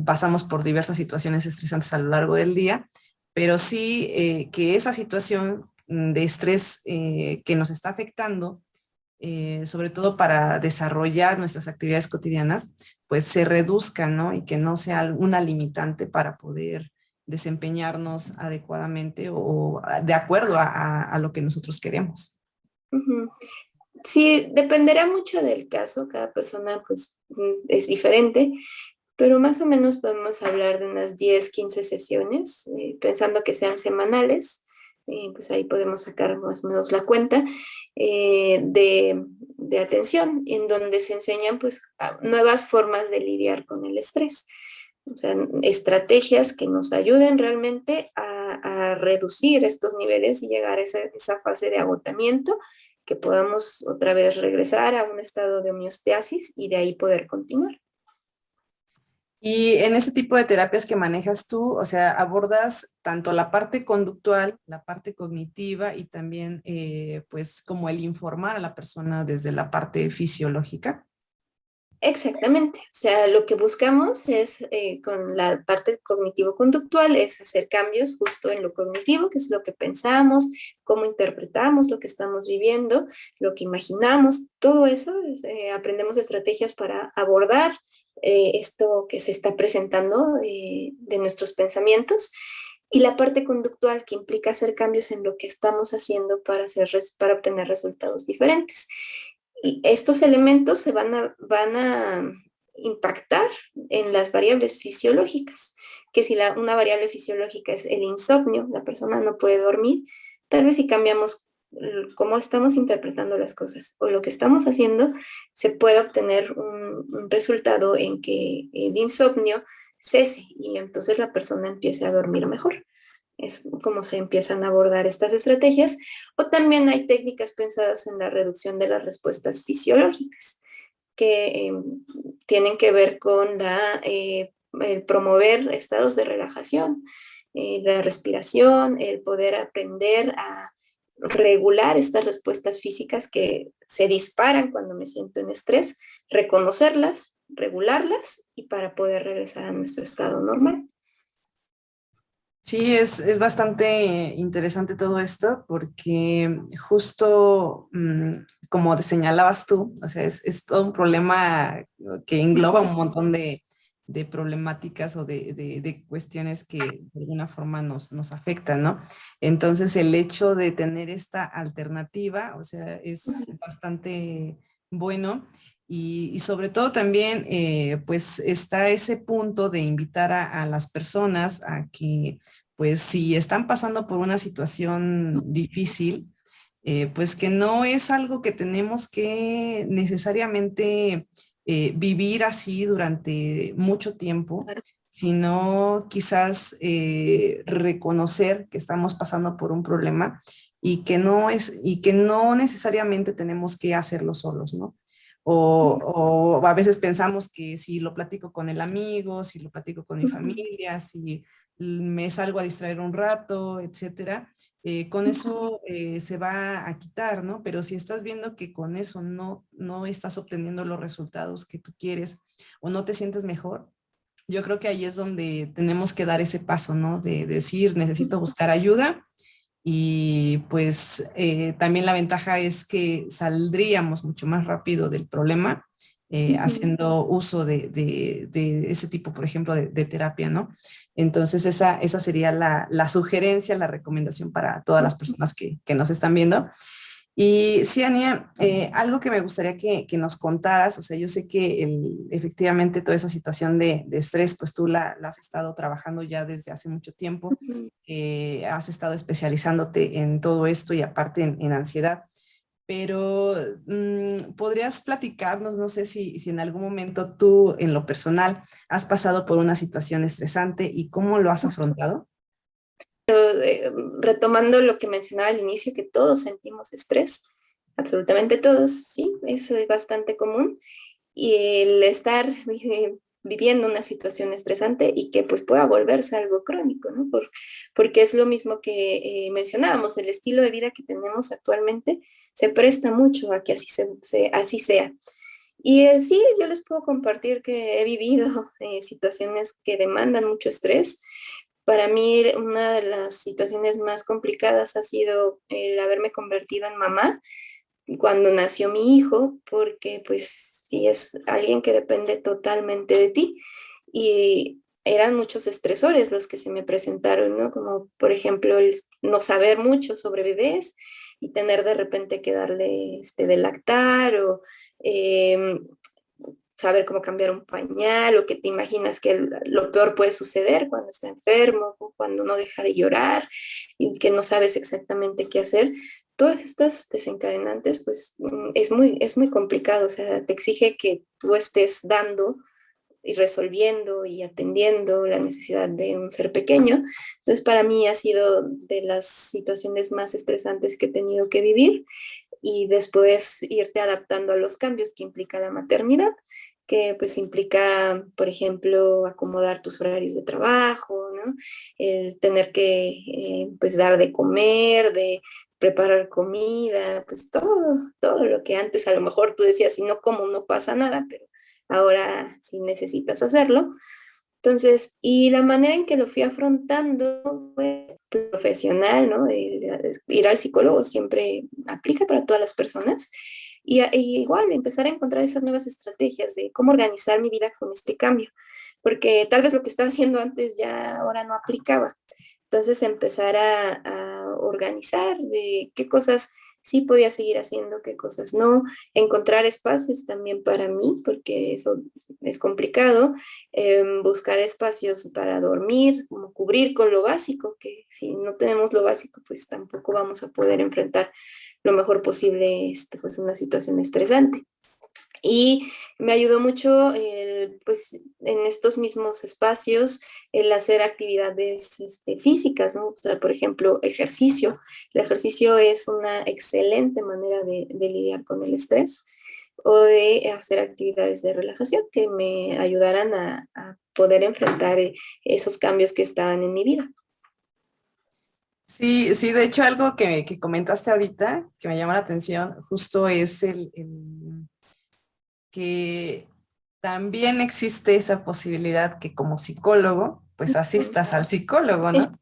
S1: Pasamos por diversas situaciones estresantes a lo largo del día, pero sí que esa situación de estrés que nos está afectando, sobre todo para desarrollar nuestras actividades cotidianas, pues se reduzca, ¿no? Y que no sea una limitante para poder desempeñarnos adecuadamente o de acuerdo a lo que nosotros queremos.
S2: Ujú. Sí, dependerá mucho del caso, cada persona pues es diferente, pero más o menos podemos hablar de unas 10, 15 sesiones, pensando que sean semanales, pues ahí podemos sacar más o menos la cuenta de atención, en donde se enseñan pues nuevas formas de lidiar con el estrés. O sea, estrategias que nos ayuden realmente a reducir estos niveles y llegar a esa fase de agotamiento, que podamos otra vez regresar a un estado de homeostasis y de ahí poder continuar.
S1: Y en este tipo de terapias que manejas tú, o sea, abordas tanto la parte conductual, la parte cognitiva y también, pues, como el informar a la persona desde la parte fisiológica.
S2: Exactamente, o sea, lo que buscamos es con la parte cognitivo-conductual es hacer cambios justo en lo cognitivo, que es lo que pensamos, cómo interpretamos lo que estamos viviendo, lo que imaginamos, todo eso, aprendemos estrategias para abordar esto que se está presentando de nuestros pensamientos y la parte conductual que implica hacer cambios en lo que estamos haciendo para obtener resultados diferentes. Y estos elementos van a impactar en las variables fisiológicas, que si una variable fisiológica es el insomnio, la persona no puede dormir, tal vez si cambiamos cómo estamos interpretando las cosas o lo que estamos haciendo, se puede obtener un resultado en que el insomnio cese y entonces la persona empiece a dormir mejor. Es como se empiezan a abordar estas estrategias. O también hay técnicas pensadas en la reducción de las respuestas fisiológicas, que tienen que ver con el promover estados de relajación, la respiración, el poder aprender a regular estas respuestas físicas que se disparan cuando me siento en estrés, reconocerlas, regularlas y para poder regresar a nuestro estado normal.
S1: Sí, es bastante interesante todo esto porque justo como te señalabas tú, o sea, es todo un problema que engloba un montón de problemáticas o de cuestiones que de alguna forma nos afectan, ¿no? Entonces, el hecho de tener esta alternativa, o sea, es bastante bueno. Y sobre todo también, pues está ese punto de invitar a las personas a que pues si están pasando por una situación difícil, pues que no es algo que tenemos que necesariamente vivir así durante mucho tiempo,
S2: Claro.
S1: sino quizás reconocer que estamos pasando por un problema y que no necesariamente tenemos que hacerlo solos, ¿no? O a veces pensamos que si lo platico con el amigo, si lo platico con mi familia, si me salgo a distraer un rato, etcétera, con eso se va a quitar, ¿no? Pero si estás viendo que con eso no estás obteniendo los resultados que tú quieres o no te sientes mejor, yo creo que ahí es donde tenemos que dar ese paso, ¿no? De decir, necesito buscar ayuda y pues también la ventaja es que saldríamos mucho más rápido del problema haciendo uso de ese tipo, por ejemplo, de terapia, ¿no? Entonces esa sería la sugerencia, la recomendación para todas las personas que nos están viendo. Y sí, Ania, algo que me gustaría que nos contaras, o sea, yo sé que efectivamente toda esa situación de estrés, pues tú la has estado trabajando ya desde hace mucho tiempo, has estado especializándote en todo esto y aparte en ansiedad, pero ¿podrías platicarnos, no sé si en algún momento tú en lo personal has pasado por una situación estresante y cómo lo has afrontado?
S2: Retomando lo que mencionaba al inicio, que todos sentimos estrés, absolutamente todos, sí, eso es bastante común. Y el estar viviendo una situación estresante y que pues pueda volverse algo crónico, ¿no? Porque es lo mismo que mencionábamos, el estilo de vida que tenemos actualmente se presta mucho a que así sea. Y sí, yo les puedo compartir que he vivido situaciones que demandan mucho estrés. Para mí, una de las situaciones más complicadas ha sido el haberme convertido en mamá cuando nació mi hijo, porque pues sí es alguien que depende totalmente de ti. Y eran muchos estresores los que se me presentaron, ¿no? Como por ejemplo el no saber mucho sobre bebés y tener de repente que darle de lactar o eh, saber cómo cambiar un pañal o que te imaginas que lo peor puede suceder cuando está enfermo o cuando no deja de llorar y que no sabes exactamente qué hacer. Todas estas desencadenantes, pues es muy complicado, o sea, te exige que tú estés dando y resolviendo y atendiendo la necesidad de un ser pequeño. Entonces, para mí ha sido de las situaciones más estresantes que he tenido que vivir y después irte adaptando a los cambios que implica la maternidad, que pues implica, por ejemplo, acomodar tus horarios de trabajo, ¿no? El tener que pues dar de comer, de preparar comida, pues todo lo que antes a lo mejor tú decías, si no como no pasa nada, pero ahora sí necesitas hacerlo. Entonces, y la manera en que lo fui afrontando fue profesional, ¿no? Ir al psicólogo siempre aplica para todas las personas. Y igual, empezar a encontrar esas nuevas estrategias de cómo organizar mi vida con este cambio, porque tal vez lo que estaba haciendo antes ya ahora no aplicaba. Entonces, empezar a organizar de qué cosas sí podía seguir haciendo, qué cosas no, encontrar espacios también para mí, porque eso es complicado, buscar espacios para dormir, como cubrir con lo básico, que si no tenemos lo básico, pues tampoco vamos a poder enfrentar lo mejor posible pues una situación estresante. Y me ayudó mucho, pues, en estos mismos espacios, el hacer actividades físicas, ¿no? O sea, por ejemplo, ejercicio. El ejercicio es una excelente manera de lidiar con el estrés o de hacer actividades de relajación que me ayudaran a poder enfrentar esos cambios que estaban en mi vida.
S1: Sí, sí, de hecho algo que comentaste ahorita que me llama la atención justo es que también existe esa posibilidad que como psicólogo, pues asistas al psicólogo, ¿no?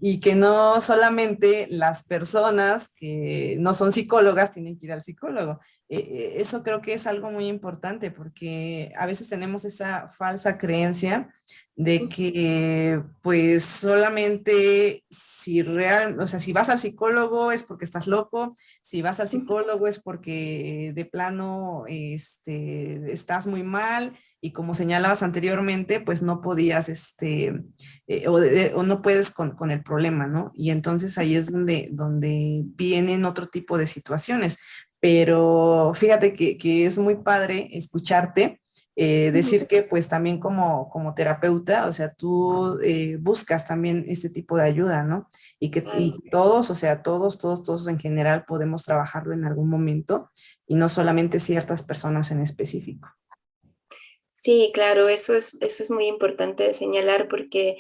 S1: y que no solamente las personas que no son psicólogas tienen que ir al psicólogo. Eso creo que es algo muy importante porque a veces tenemos esa falsa creencia de que pues solamente si o sea, si vas al psicólogo es porque estás loco, si vas al psicólogo es porque de plano estás muy mal y como señalabas anteriormente, pues no podías, o no puedes con el problema, ¿no? Y entonces ahí es donde vienen otro tipo de situaciones. Pero fíjate que es muy padre escucharte decir que pues también como terapeuta, o sea, tú buscas también este tipo de ayuda, ¿no? Y todos, o sea, todos en general podemos trabajarlo en algún momento y no solamente ciertas personas en específico.
S2: Sí, claro, eso es muy importante de señalar porque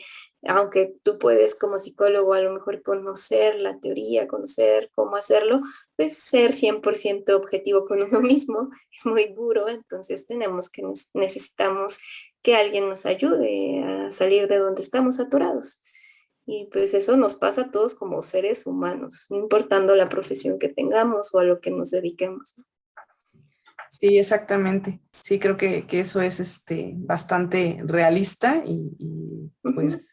S2: aunque tú puedes como psicólogo a lo mejor conocer la teoría, conocer cómo hacerlo, pues ser 100% objetivo con uno mismo es muy duro, entonces necesitamos que alguien nos ayude a salir de donde estamos atorados. Y pues eso nos pasa a todos como seres humanos, no importando la profesión que tengamos o a lo que nos dediquemos.
S1: Sí, exactamente. Sí, creo que eso es bastante realista pues
S2: Ujú.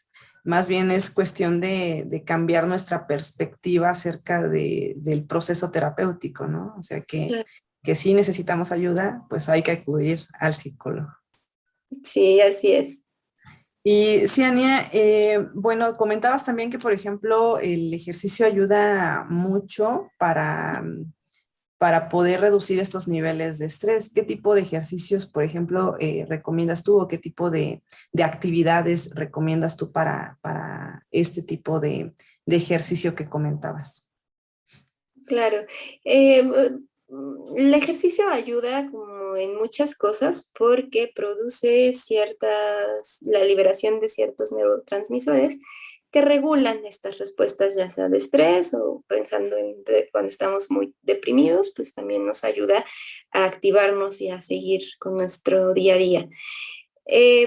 S1: más bien es cuestión de cambiar nuestra perspectiva acerca del proceso terapéutico, ¿no? O sea que si necesitamos ayuda, pues hay que acudir al psicólogo.
S2: Sí, así es.
S1: Y sí, Ania, bueno, comentabas también que, por ejemplo, el ejercicio ayuda mucho para poder reducir estos niveles de estrés. ¿Qué tipo de ejercicios, por ejemplo, recomiendas tú o qué tipo de actividades recomiendas tú para este tipo de ejercicio que comentabas?
S2: Claro. El ejercicio ayuda como en muchas cosas porque produce la liberación de ciertos neurotransmisores que regulan estas respuestas ya sea de estrés o pensando cuando estamos muy deprimidos, pues también nos ayuda a activarnos y a seguir con nuestro día a día.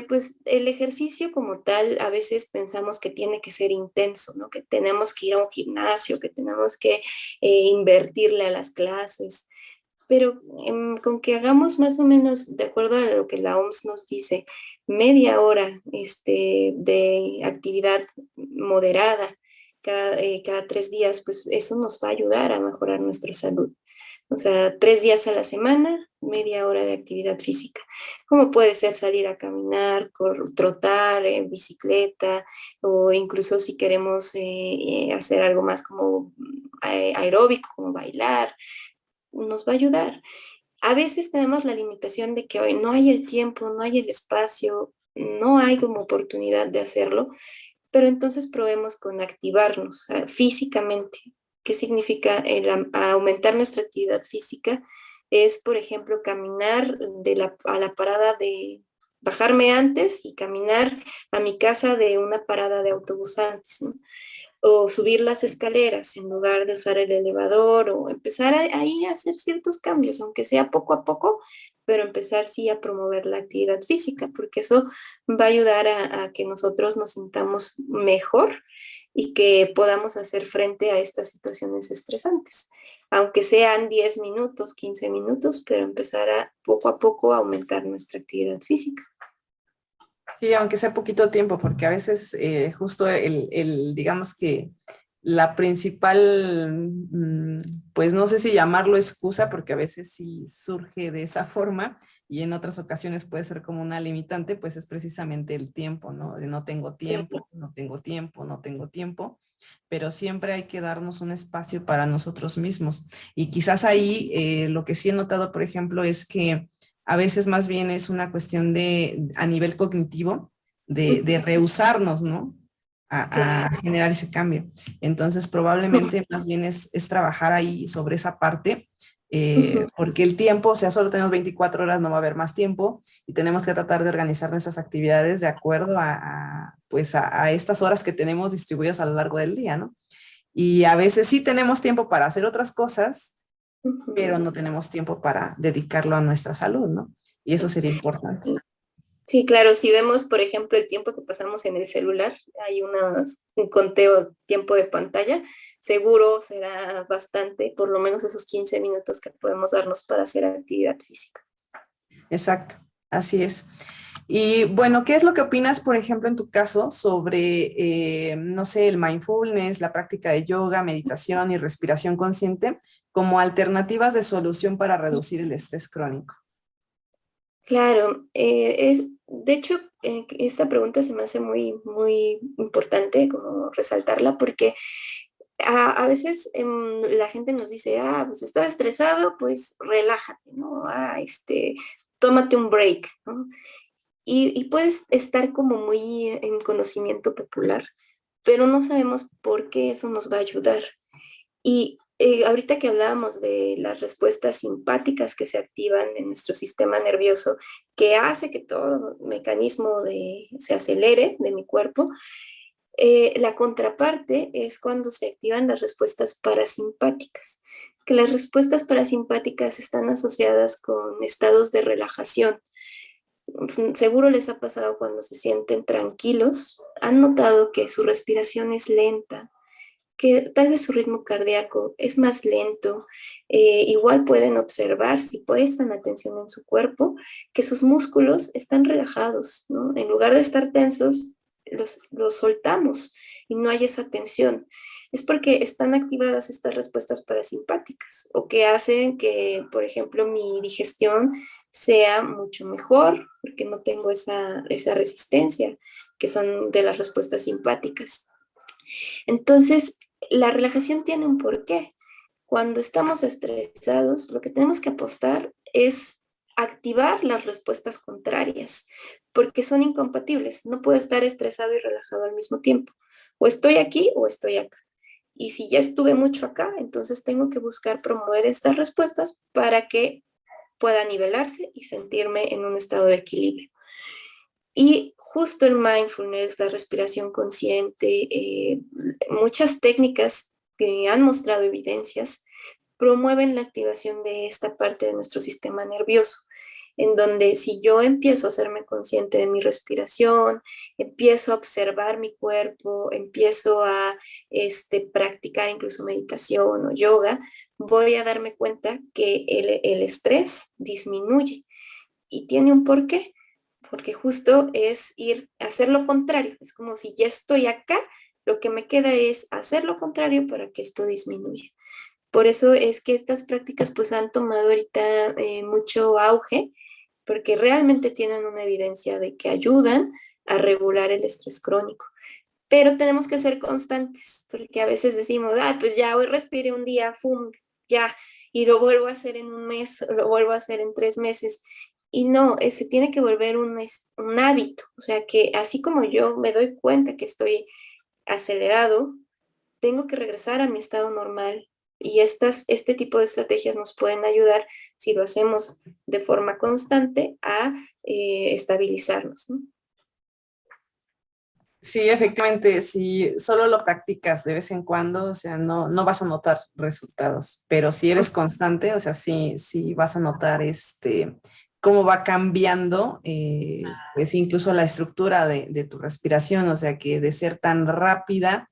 S2: Pues el ejercicio como tal, a veces pensamos que tiene que ser intenso, ¿no? Que tenemos que ir a un gimnasio, que tenemos que invertirle a las clases, pero con que hagamos más o menos, de acuerdo a lo que la OMS nos dice, media hora de actividad moderada cada 3 días, pues eso nos va a ayudar a mejorar nuestra salud. O sea, 3 días a la semana, media hora de actividad física. Como puede ser salir a caminar, trotar en bicicleta, o incluso si queremos hacer algo más como aeróbico, como bailar, nos va a ayudar. A veces tenemos la limitación de que hoy no hay el tiempo, no hay el espacio, no hay como oportunidad de hacerlo, pero entonces probemos con activarnos físicamente. ¿Qué significa aumentar nuestra actividad física? Es, por ejemplo, caminar a la parada de bajarme antes y caminar a mi casa de una parada de autobús antes, ¿no? O subir las escaleras en lugar de usar el elevador o empezar ahí a hacer ciertos cambios, aunque sea poco a poco, pero empezar sí a promover la actividad física, porque eso va a ayudar a que nosotros nos sintamos mejor y que podamos hacer frente a estas situaciones estresantes, aunque sean 10 minutos, 15 minutos, pero empezar a poco a poco aumentar nuestra actividad física.
S1: Sí, aunque sea poquito tiempo, porque a veces justo digamos que la principal, pues no sé si llamarlo excusa, porque a veces sí surge de esa forma y en otras ocasiones puede ser como una limitante, pues es precisamente el tiempo, ¿no? De no tengo tiempo, no tengo tiempo, no tengo tiempo, pero siempre hay que darnos un espacio para nosotros mismos. Y quizás ahí lo que sí he notado, por ejemplo, es que a veces más bien es una cuestión a nivel cognitivo, de rehusarnos, ¿no? A
S2: Claro.
S1: generar ese cambio. Entonces, probablemente más bien es trabajar ahí sobre esa parte, porque el tiempo, o sea, solo tenemos 24 horas, no va a haber más tiempo y tenemos que tratar de organizar nuestras actividades de acuerdo pues a estas horas que tenemos distribuidas a lo largo del día, ¿no? Y a veces sí tenemos tiempo para hacer otras cosas, pero no tenemos tiempo para dedicarlo a nuestra salud, ¿no? Y eso sería importante.
S2: Sí, claro, si vemos, por ejemplo, el tiempo que pasamos en el celular, hay un conteo tiempo de pantalla, seguro será bastante, por lo menos esos 15 minutos que podemos darnos para hacer actividad física.
S1: Exacto, así es. Y bueno, ¿qué es lo que opinas, por ejemplo, en tu caso sobre, no sé, el mindfulness, la práctica de yoga, meditación y respiración consciente como alternativas de solución para reducir el estrés crónico?
S2: Claro, de hecho, esta pregunta se me hace muy, muy importante como resaltarla porque a veces la gente nos dice, pues estás estresado, pues relájate, ¿no? Tómate un break, ¿no? Y puedes estar como muy en conocimiento popular, pero no sabemos por qué eso nos va a ayudar. Y ahorita que hablábamos de las respuestas simpáticas que se activan en nuestro sistema nervioso, que hace que todo mecanismo se acelere de mi cuerpo, la contraparte es cuando se activan las respuestas parasimpáticas, que las respuestas parasimpáticas están asociadas con estados de relajación. Seguro les ha pasado cuando se sienten tranquilos, han notado que su respiración es lenta, que tal vez su ritmo cardíaco es más lento. Igual pueden observar, si prestan atención en su cuerpo, que sus músculos están relajados, ¿no? En lugar de estar tensos, los soltamos y no hay esa tensión. Es porque están activadas estas respuestas parasimpáticas o que hacen que, por ejemplo, mi digestión sea mucho mejor porque no tengo esa resistencia que son de las respuestas simpáticas. Entonces, la relajación tiene un porqué. Cuando estamos estresados, lo que tenemos que apostar es activar las respuestas contrarias, porque son incompatibles. No puedo estar estresado y relajado al mismo tiempo. O estoy aquí o estoy acá. Y si ya estuve mucho acá, entonces tengo que buscar promover estas respuestas para que pueda nivelarse y sentirme en un estado de equilibrio. Y justo el mindfulness, la respiración consciente, muchas técnicas que han mostrado evidencias promueven la activación de esta parte de nuestro sistema nervioso, en donde si yo empiezo a hacerme consciente de mi respiración, empiezo a observar mi cuerpo, empiezo a practicar incluso meditación o yoga, voy a darme cuenta que el estrés disminuye y tiene un porqué, porque justo es ir a hacer lo contrario. Es como si ya estoy acá, lo que me queda es hacer lo contrario para que esto disminuya. Por eso es que estas prácticas pues han tomado ahorita mucho auge, porque realmente tienen una evidencia de que ayudan a regular el estrés crónico. Pero tenemos que ser constantes, porque a veces decimos, pues ya hoy respiré un día, ¡fum! Ya, y lo vuelvo a hacer en un mes, lo vuelvo a hacer en 3 meses. Y no, se tiene que volver un hábito. O sea que así como yo me doy cuenta que estoy acelerado, tengo que regresar a mi estado normal. Y este tipo de estrategias nos pueden ayudar, si lo hacemos de forma constante, a estabilizarnos, ¿no?
S1: Sí, efectivamente, si solo lo practicas de vez en cuando, o sea, no vas a notar resultados, pero si eres constante, o sea, sí vas a notar cómo va cambiando, pues incluso la estructura de tu respiración, o sea, que de ser tan rápida,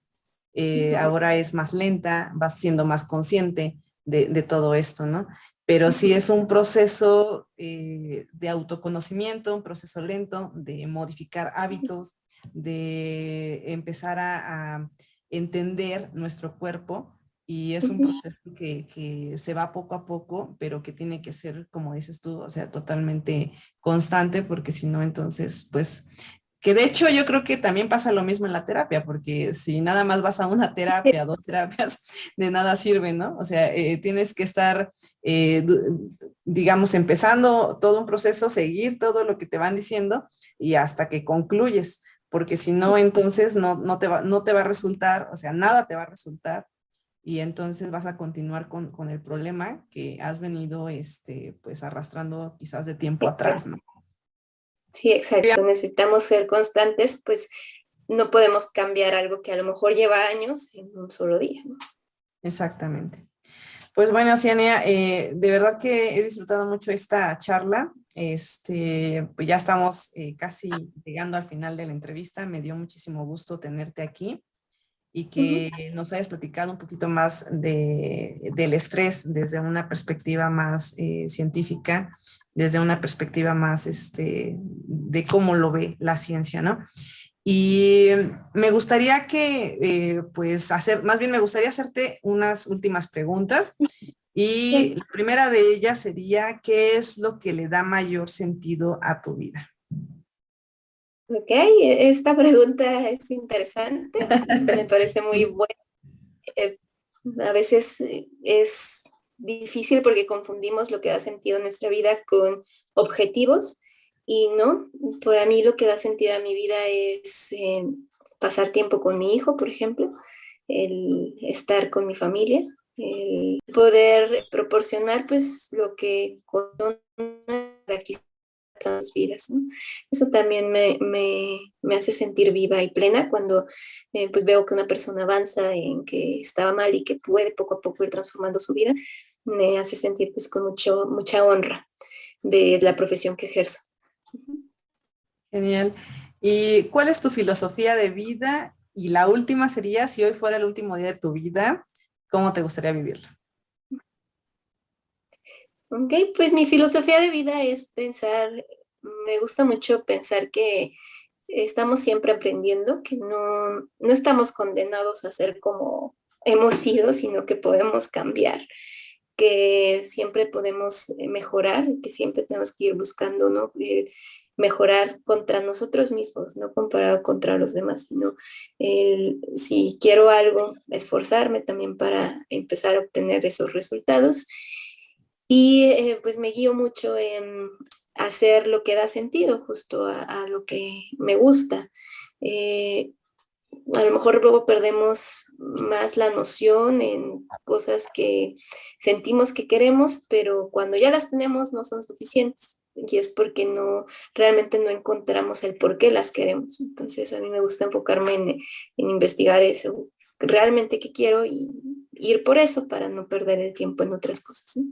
S1: ahora es más lenta, vas siendo más consciente de todo esto, ¿no? Pero sí es un proceso de autoconocimiento, un proceso lento de modificar hábitos, de empezar a entender nuestro cuerpo y es un proceso que se va poco a poco, pero que tiene que ser, como dices tú, o sea, totalmente constante, porque si no, entonces, pues que de hecho yo creo que también pasa lo mismo en la terapia, porque si nada más vas a una terapia, dos terapias, de nada sirve, ¿no? O sea, tienes que estar, digamos, empezando todo un proceso, seguir todo lo que te van diciendo y hasta que concluyes, porque si no, entonces no te va a resultar, o sea, nada te va a resultar y entonces vas a continuar con el problema que has venido, pues, arrastrando quizás de tiempo atrás, ¿no?
S2: Sí, exacto. Necesitamos ser constantes, pues no podemos cambiar algo que a lo mejor lleva años en un solo día, ¿no?
S1: Exactamente. Pues bueno, Ciania, de verdad que he disfrutado mucho esta charla. Pues ya estamos casi llegando al final de la entrevista. Me dio muchísimo gusto tenerte aquí y
S2: Ujú.
S1: que nos hayas platicado un poquito más del estrés desde una perspectiva más científica, desde una perspectiva más de cómo lo ve la ciencia, ¿no? Y me gustaría pues más bien me gustaría hacerte unas últimas preguntas. Y la primera de ellas sería, ¿qué es lo que le da mayor sentido a tu vida?
S2: Ok, esta pregunta es interesante, me parece muy buena. Eh, a veces es difícil porque confundimos lo que da sentido a nuestra vida con objetivos y no, para mí lo que da sentido a mi vida es pasar tiempo con mi hijo, por ejemplo, el estar con mi familia, el poder proporcionar pues lo que son para las vidas, ¿no? Eso también me hace sentir viva y plena cuando pues veo que una persona avanza en que estaba mal y que puede poco a poco ir transformando su vida, me hace sentir pues con mucha honra de la profesión que ejerzo.
S1: Genial. ¿Y cuál es tu filosofía de vida? Y la última sería, si hoy fuera el último día de tu vida, ¿cómo te gustaría vivirlo?
S2: Ok, pues mi filosofía de vida es pensar, me gusta mucho pensar que estamos siempre aprendiendo, que no estamos condenados a ser como hemos sido, sino que podemos cambiar, que siempre podemos mejorar, que siempre tenemos que ir buscando, ¿no? Mejorar contra nosotros mismos, no comparado contra los demás, sino si quiero algo, esforzarme también para empezar a obtener esos resultados. Y pues me guío mucho en hacer lo que da sentido justo a lo que me gusta. Eh, a lo mejor luego perdemos más la noción en cosas que sentimos que queremos, pero cuando ya las tenemos no son suficientes. Y es porque realmente no encontramos el por qué las queremos. Entonces a mí me gusta enfocarme en investigar eso, realmente qué quiero y ir por eso para no perder el tiempo en otras cosas, ¿no?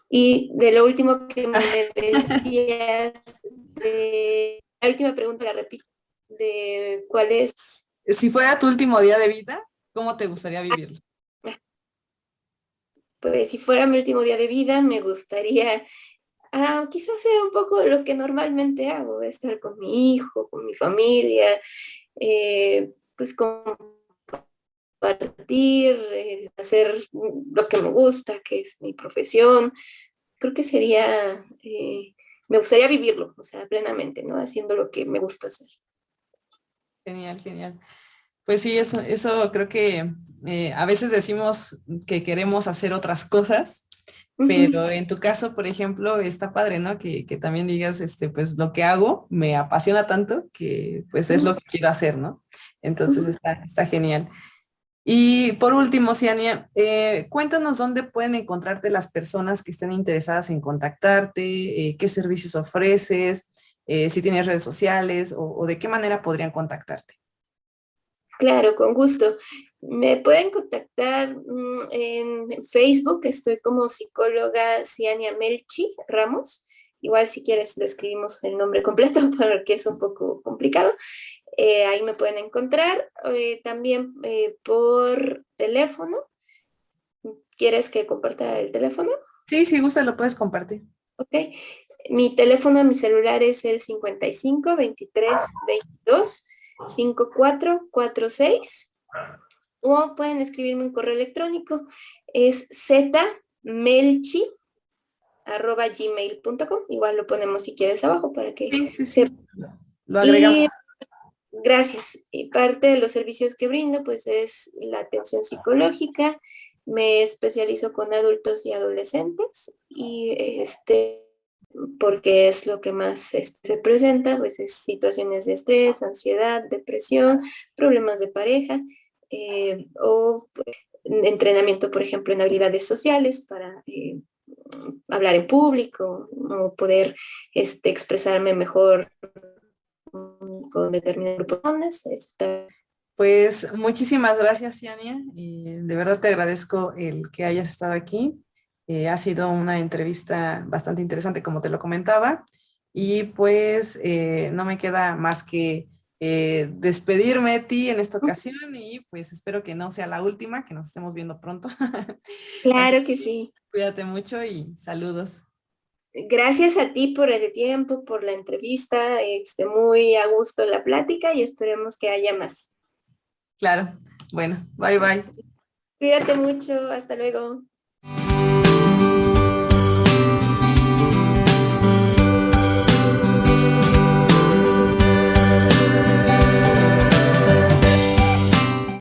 S2: Y de lo último que me decías, la última pregunta la repito, de cuál es,
S1: Si fuera tu último día de vida, ¿cómo te gustaría vivirlo?
S2: pues si fuera mi último día de vida, me gustaría quizás sea un poco lo que normalmente hago, estar con mi hijo, con mi familia, pues compartir, hacer lo que me gusta, que es mi profesión. Creo que me gustaría vivirlo, o sea, plenamente, ¿no? Haciendo lo que me gusta hacer.
S1: Genial, genial. Pues sí, eso creo que a veces decimos que queremos hacer otras cosas,
S2: Ujú,
S1: pero en tu caso, por ejemplo, está padre, ¿no? Que también digas, pues lo que hago me apasiona tanto que pues es lo
S2: ujú,
S1: que quiero hacer, ¿no? Entonces
S2: ujú.
S1: está genial. Y por último, Ciania, cuéntanos dónde pueden encontrarte las personas que estén interesadas en contactarte, qué servicios ofreces, si tienes redes sociales o de qué manera podrían contactarte.
S2: Claro, con gusto. Me pueden contactar en Facebook, estoy como psicóloga Ciania Melchi Ramos. Igual si quieres lo escribimos el nombre completo porque es un poco complicado. Ahí me pueden encontrar. También por teléfono. ¿Quieres que comparta el teléfono?
S1: Sí, si gusta, lo puedes compartir.
S2: Ok. Mi celular es el 55 23 22 5446 o pueden escribirme un correo electrónico, es zmelchi@gmail.com. Igual lo ponemos si quieres abajo para que
S1: Sí, sí,
S2: sepa.
S1: sí, lo agregamos.
S2: Y gracias. Y parte de los servicios que brindo, pues es la atención psicológica. Me especializo con adultos y adolescentes y porque es lo que más se presenta, pues es situaciones de estrés, ansiedad, depresión, problemas de pareja o entrenamiento, por ejemplo, en habilidades sociales para hablar en público o poder expresarme mejor con determinados grupos de personas.
S1: Pues muchísimas gracias, Yania. Y de verdad te agradezco el que hayas estado aquí. Ha sido una entrevista bastante interesante, como te lo comentaba. Y pues no me queda más que despedirme de ti en esta ocasión y pues espero que no sea la última, que nos estemos viendo pronto. Así
S2: Claro que
S1: que
S2: sí.
S1: cuídate mucho y saludos.
S2: Gracias a ti por el tiempo, por la entrevista, muy a gusto la plática y esperemos que haya más.
S1: Claro. Bueno, bye bye.
S2: Cuídate mucho, hasta luego.